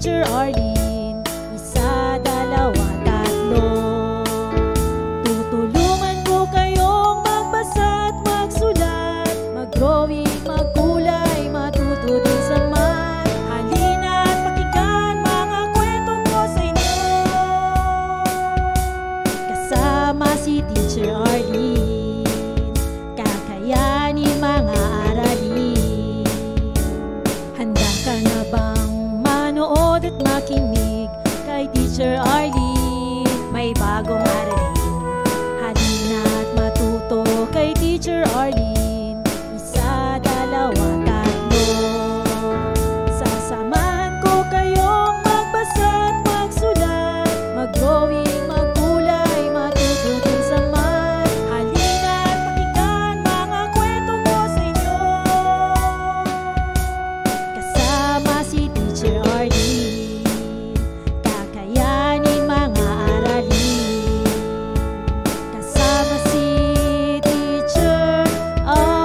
Teacher Arlene. Isa, dalawa, tatlo. Tutulungan ko kayong magbasa at magsulat, mag-drawing, magkulay, matuto din sa math. Halina at pakinggan mga kwento ko sa inyo. Kasama si Teacher Arlene, kakayanin mga aralin. Handa ka na bang manood at makinig kay Teacher Arlene? May bagong aralin. Halina at matuto kay Teacher Arlene. Isa, dalawa, tatlo. Sasamahan ko kayong magbasa at magsulat, mag-drawing, magkulay, matuto din sa math. Halina at pakinggan mga kwento ko sa inyo. Kasama si Teacher Arlene, kakayanin mga aralin. Kasama si Teacher Arlene.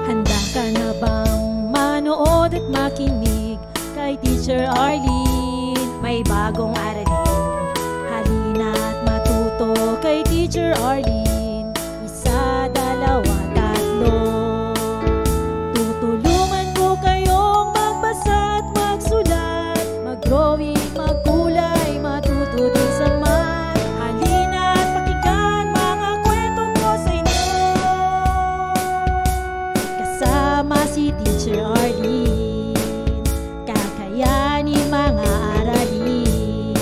Handa ka na bang manood at makinig kay Teacher Arlene? May bagong aralin. Halina at matuto kay Teacher Arlene. Isa, dalawa, tatlo. Tutulungan ko kayong magbasa at magsulat, mag-drawing, magkulay, matuto din sa math. Halina at pakinggan mga kwento ko sa inyo. Kasama si Teacher Arlene, kakayanin mga aralin.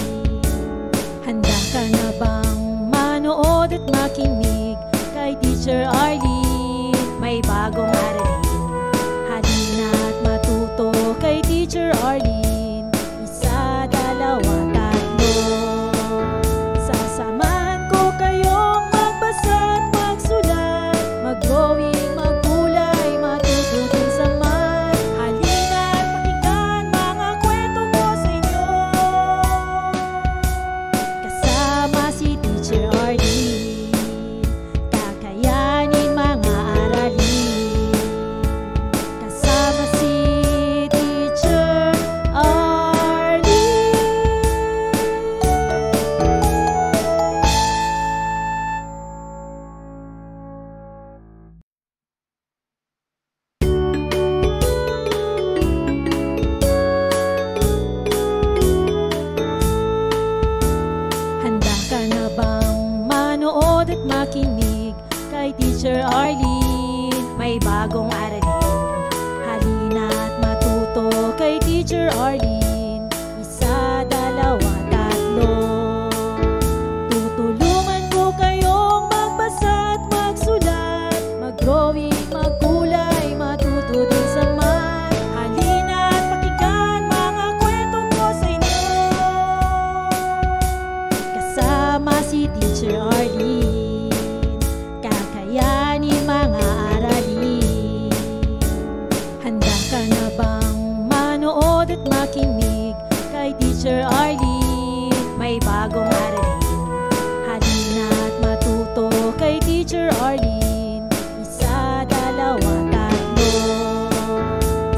Handa ka na bang manood at makinig kay Teacher Arlene? May bagong aralin. Halina at matuto kay Teacher Arlene. Isa, dalawa, tatlo. Sasamahan ko kayong magbasa at magsulat, mag-drawing, magkulay, matuto din sa math. Halina at pakinggan mga kwento ko sa inyo. Kasama si Teacher Arlene, kakayanin mga aralin. Kasama si Teacher Arlene. Handa ka na bang manood at makinig kay Teacher Arlene? May bagong aralin. Halina at matuto kay Teacher Arlene. Isa, dalawa, tatlo. Tutulungan ko kayong magbasa at magsulat, mag-drawing, magkulay, matuto din sa math. Halina at pakinggan mga kwento ko sa inyo. Kasama si Teacher Arlene, kakayanin mga aralin. Handa ka na bang manood at makinig kay Teacher Arlene? May bagong aralin. Halina at matuto kay Teacher Arlene. Isa, dalawa, tatlo.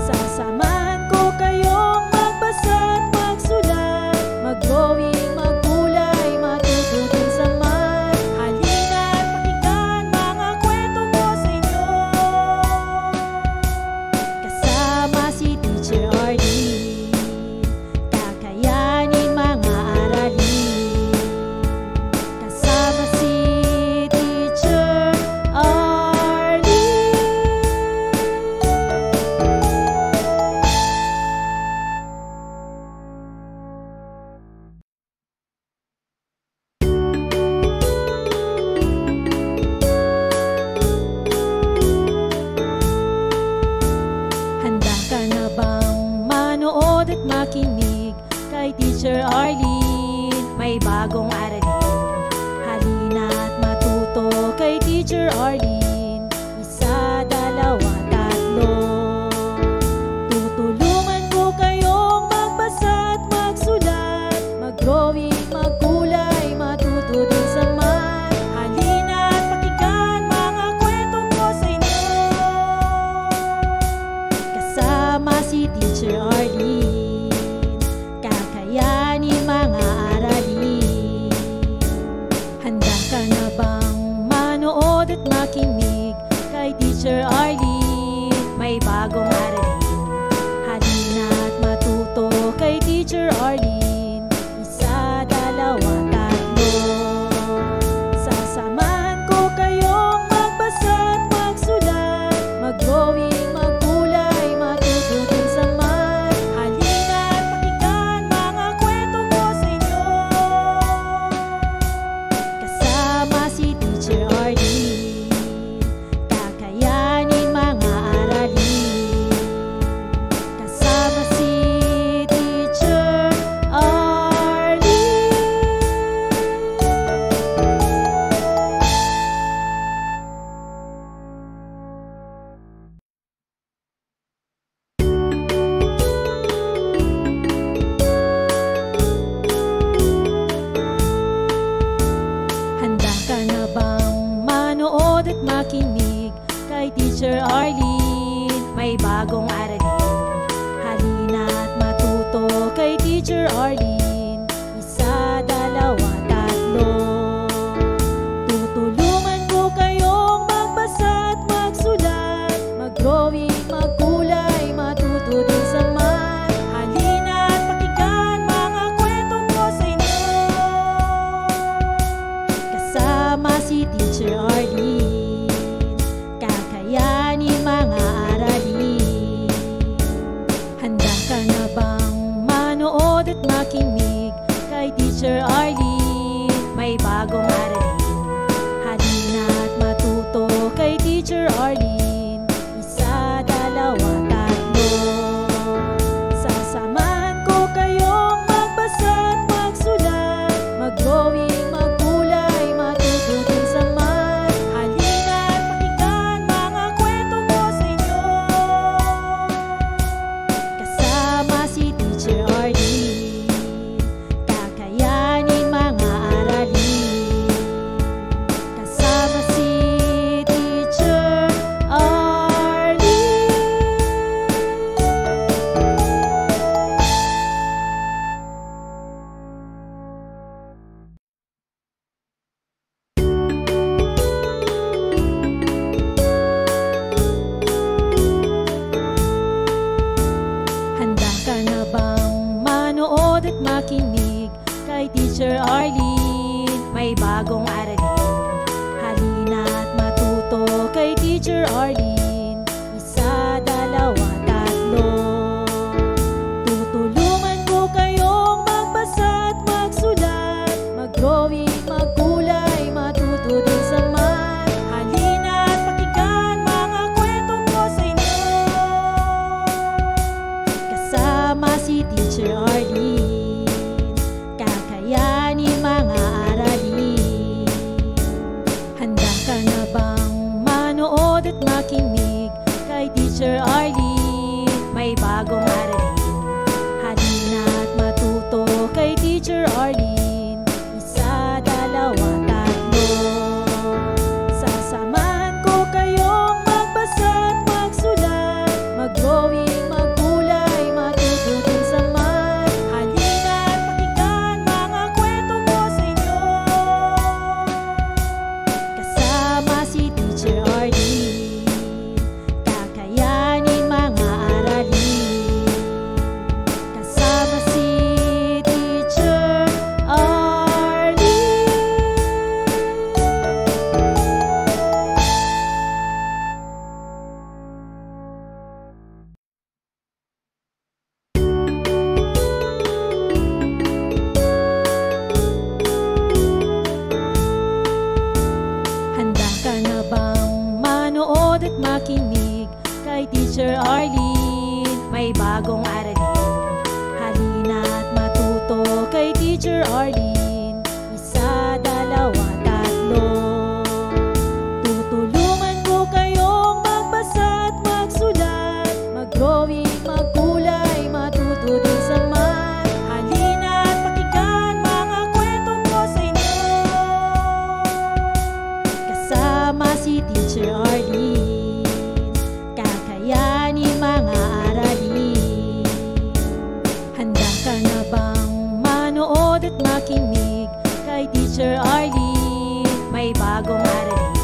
Sasamahan ko kayong magbasa at magsulat, mag-drawing, magkulay, matuto din sa math. Halina at pakinggan mga kwento ko sa inyo. Kasama si Teacher Arlene, kakayanin mga aralin. Kasama si Teacher Arlene. Handa ka na bang manood at makinig kay Teacher Arlene? May bagong aralin. Halina at matuto kay Teacher Arlene. Isa, dalawa, tatlo. manood at makinig kay Teacher Arlene. May bagong aralin, halina't matuto kay Teacher Arlene. Isa, dalawa, tatlo. Sasamahan ko kayong magbasa at magsulat, mag-drawing, magkulay, matuto din sa math. Halina't pakinggan mga kwento ko sa inyo, kasama si Teacher Arlene. Kakayanin mga aralin, kasama si Teacher Arlene. Handa ka na bang manood at makinig kay Teacher Arlene? May bagong aralin, halina't matuto kay Teacher Arlene. Isa, dalawa, tatlo. Tutulungan ko kayong magbasa at magsulat, mag-drawing, magkulay, matuto din sa math. Halina't pakinggan mga kwento ko sa inyo, kasama si Teacher Arlene. Kakayanin mga aralin. Handa ka na bang manood at makinig kay Teacher Arlene? May bagong aralin, halina't matuto kay Teacher Arlene. Isa, dalawa, tatlo. Sasamahan ko kayong magbasa at magsulat, mag-drawing, magkulay, matuto din sa math. Halina't pakinggan mga kwento ko sa inyo, kasama si Teacher Arlene. Kakayanin mga aralin, kasama si Teacher Arlene. Handa ka na bang manood at makinig kay Teacher Arlene? May bagong aralin, halina't matuto kay Teacher Arlene. Isa, dalawa, tatlo. Tutulungan ko kayong magbasa at magsulat, mag-drawing, magkulay, matuto din sa math. Halina't pakinggan mga kwento ko sa inyo, kasama si Teacher Arlene. Kakayanin mga aralin. Handa ka na bang manood at makinig kay Teacher Arlene? May bagong aralin, halina't matuto kay Teacher Arlene. Isa, dalawa, tatlo. Sasamahan ko kayong magbasa at magsulat, mag-drawing, magkulay, matuto din sa math. Halina't pakinggan mga kwento ko sa inyo, kasama si Teacher Arlene. Kakayanin mga aralin, kasama si Teacher Arlene. Handa ka na bang manood at makinig kay Teacher Arlene? May bagong aralin, halina't matuto kay Teacher Arlene. Isa, dalawa, tatlo. Tutulungan ko kayong magbasa at magsulat, mag-drawing, magkulay, matuto din sa math. Halina't pakinggan mga kwento ko sa inyo, kasama si Teacher Arlene. Kakayanin mga aralin. Handa ka na bang manood at makinig kay Teacher Arlene? May bagong aralin,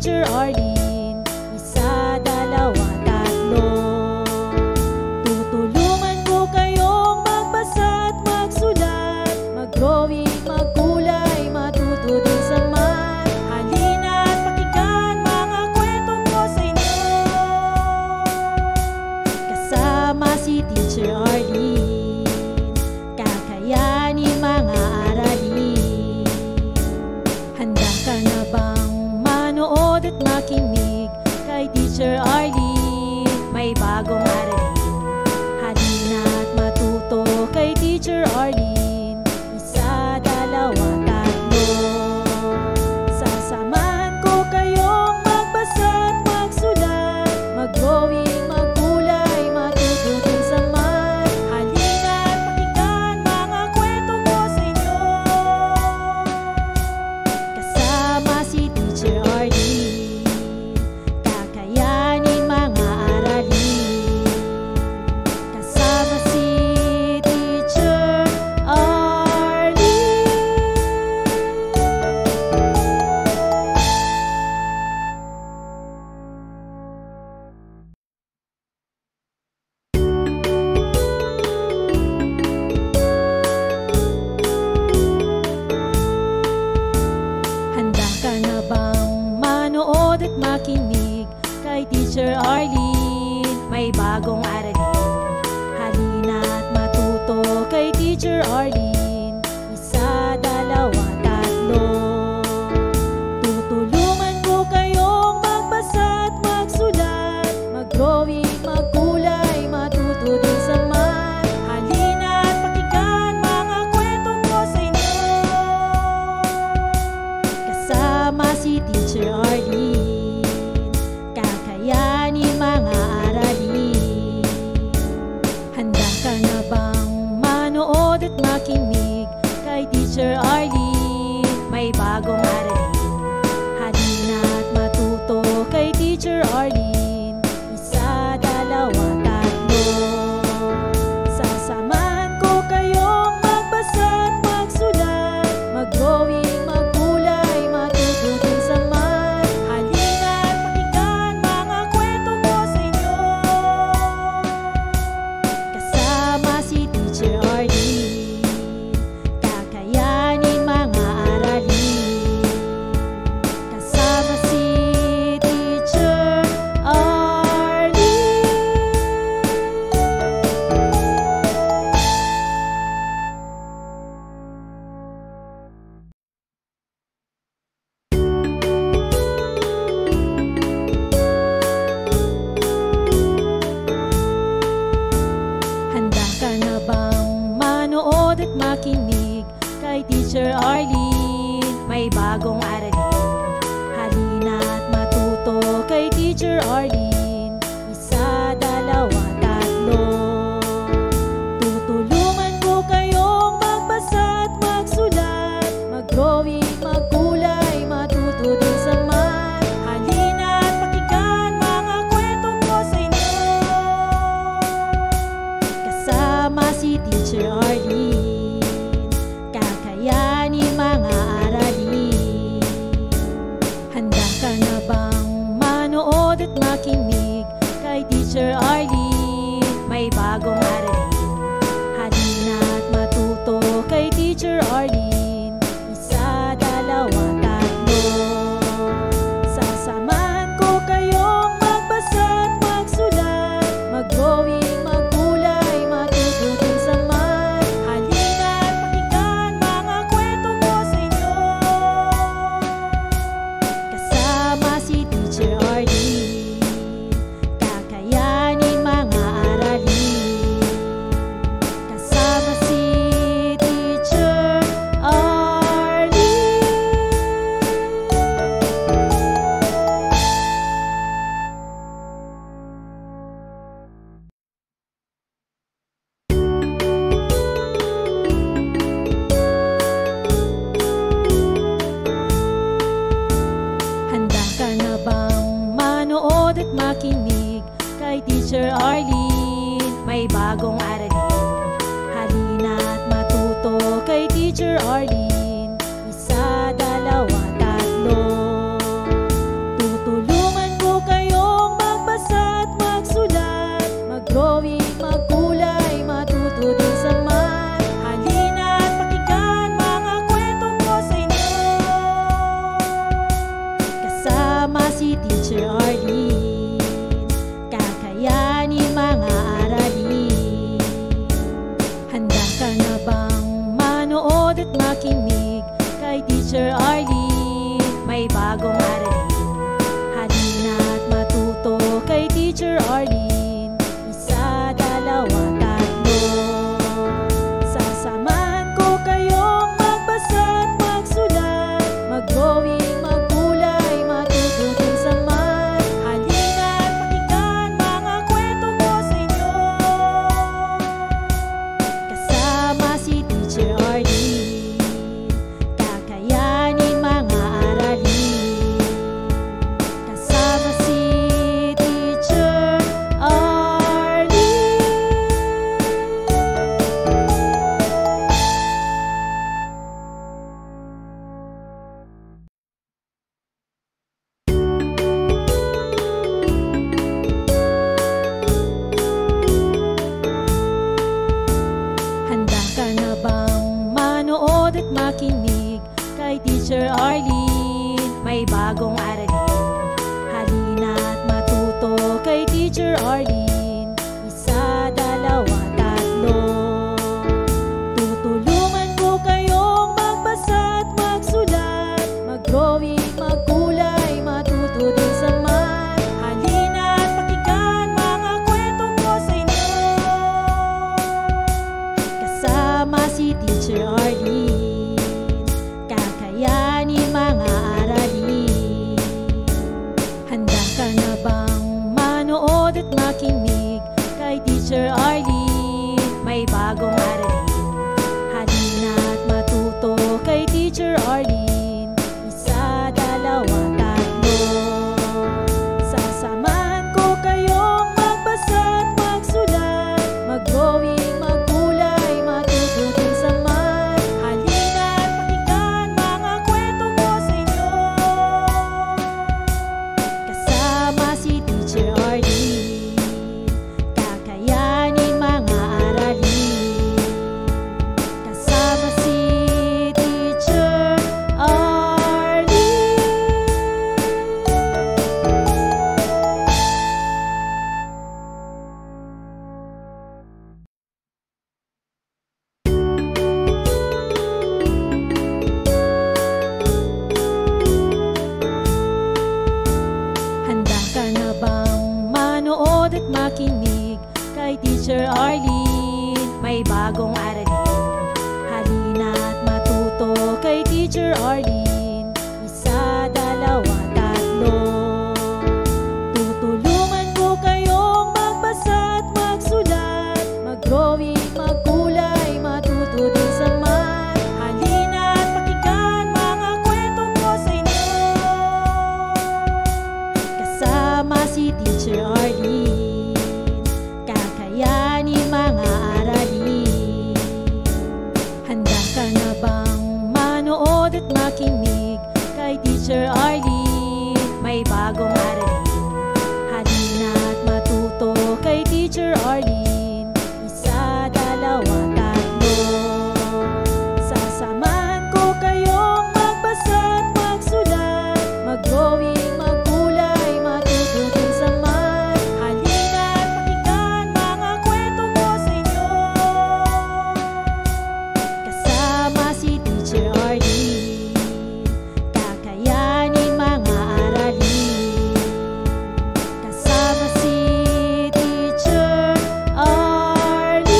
Teacher Arlene. Isa, dalawa, tatlo. Tutulungan ko kayong magbasa at magsulat, mag-drawing, magkulay, matuto din sa math. Halina at pakinggan mga kwento ko sa inyo. Kasama si Teacher Arlene, kakayanin mga aralin. Handa ka na bang manood at makinig kay Teacher Arlene? May bagong aralin. Halina at matuto kay Teacher Arlene. Isa, dalawa, tatlo. Sasamahan ko kayong magbasa at magsulat, mag-drawing, magkulay, matuto din sa math. Halina at pakinggan mga kwento ko sa inyo. Kasama si Teacher Arlene, kakayanin mga aralin. Kasama si Teacher Arlene. Handa ka na bang manood at makinig kay Teacher Arlene? May bagong aralin. Halina at matuto kay Teacher Arlene. Isa, dalawa, tatlo. Tutulungan ko kayong magbasa at magsulat, mag-drawing, magkulay, matuto din sa math. Halina at pakinggan mga kwento ko sa inyo. Kasama si Teacher Arlene, kakayanin mga aralin. Handa ka na bang manood at makinig kay Teacher Arlene? May bagong aralin. Halina at matuto kay Teacher Arlene. Isa, dalawa, tatlo. Sasamahan ko kayong magbasa at magsulat, mag-drawing, magkulay, matuto din sa math. Halina at pakinggan mga kwento ko sa inyo. Kasama si Teacher Arlene, kakayanin mga aralin. Kasama si Teacher Arlene. Handa ka na bang manood at makinig kay Teacher Arlene? May bagong aralin. Halina at matuto kay Teacher Arlene. Isa, dalawa, tatlo. Tutulungan ko kayong magbasa at magsulat, mag-drawing, magkulay, matuto din sa math. Halina at pakinggan mga kwento ko sa inyo. Kasama si Teacher Arlene, kakayanin mga aralin. Handa ka na bang manood at makinig kay Teacher Arlene? May bagong aralin. Halina at matuto kay Teacher Arlene. Isa, dalawa, tatlo. Sasamahan ko kayong magbasa at magsulat, mag-drawing, magkulay, matuto din sa math. Halina at pakinggan mga kwento ko sa inyo. Kasama si Teacher Arlene, kakayanin mga aralin. Kasama si Teacher Arlene. Handa ka na bang manood at makinig kay Teacher Arlene? May bagong aralin. Halina at matuto kay Teacher Arlene. Isa, dalawa, tatlo. Teacher Arlene. Kakayanin mga aralin. Handa ka na bang manood at makinig kay Teacher Arlene? May bagong aralin. Halina at matuto kay Teacher Arlene. Isa, dalawa, tatlo. Sasamahan ko kayong magbasa at magsulat, mag-drawing, magkulay, matuto din sa math. Halina at pakinggan mga kwento ko sa inyo. Kasama si Teacher Arlene. Kakayanin mga aralin. Kasama si Teacher Arlene. Handa ka na bang manood at makinig kay Teacher Arlene? May bagong aralin. Halina at matuto kay Teacher Arlene. Isa, dalawa, tatlo. Tutulungan ko kayong magbasa at magsulat, mag-drawing, magkulay, matuto din sa math. Halina at pakinggan mga kwento ko sa inyo. Kasama si Teacher Arlene. Kakayanin mga aralin. Handa ka na bang manood at makinig kay Teacher Arlene? May bagong aralin. Halina at matuto kay Teacher Arlene. Isa, dalawa, tatlo. Sasamahan ko kayong magbasa at magsulat, mag-drawing, magkulay, matuto din sa math. Halina at pakinggan mga kwento ko sa inyo. Kasama si Teacher Arlene. Kakayanin mga aralin. Kasama si Teacher Arlene. Handa ka na bang manood at makinig kay Teacher Arlene? May bagong aralin. Halina at matuto kay Teacher Arlene. Isa, dalawa, tatlo. Tutulungan ko kayong magbasa at magsulat, mag-drawing, magkulay, matuto din sa math. Halina at pakinggan mga kwento ko sa inyo. Kasama si Teacher Arlene. Kakayanin mga aralin. Handa ka na bang manood at makinig kay Teacher Arlene? May bagong aralin. Halina at matuto kay Teacher Arlene. Isa, dalawa, tatlo. Sasamahan ko kayong magbasa at magsulat, mag-drawing, magkulay, matuto din sa math. Halina at pakinggan mga kwento ko sa inyo. Kasama si Teacher Arlene. Kakayanin mga aralin. Kasama si Teacher Arlene.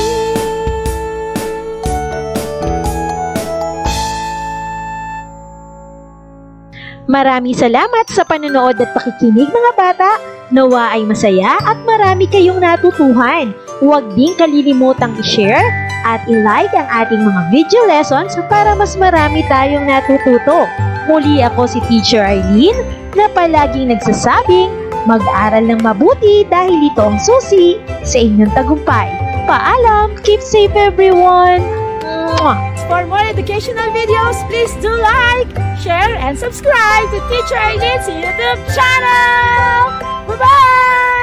Maraming salamat sa panonood at pakikinig mga bata. Nawa ay masaya at marami kayong natutuhan. Huwag din kalilimutang i-share at i-like ang ating mga video lessons para mas marami tayong natututo. Muli ako si Teacher Arlene na palaging nagsasabing mag-aral ng mabuti dahil ito ang susi sa inyong tagumpay. Paalam! Keep safe everyone! Mwah! For more educational videos, please do like, share, and subscribe to Teacher Arlene's YouTube channel! Bye-bye!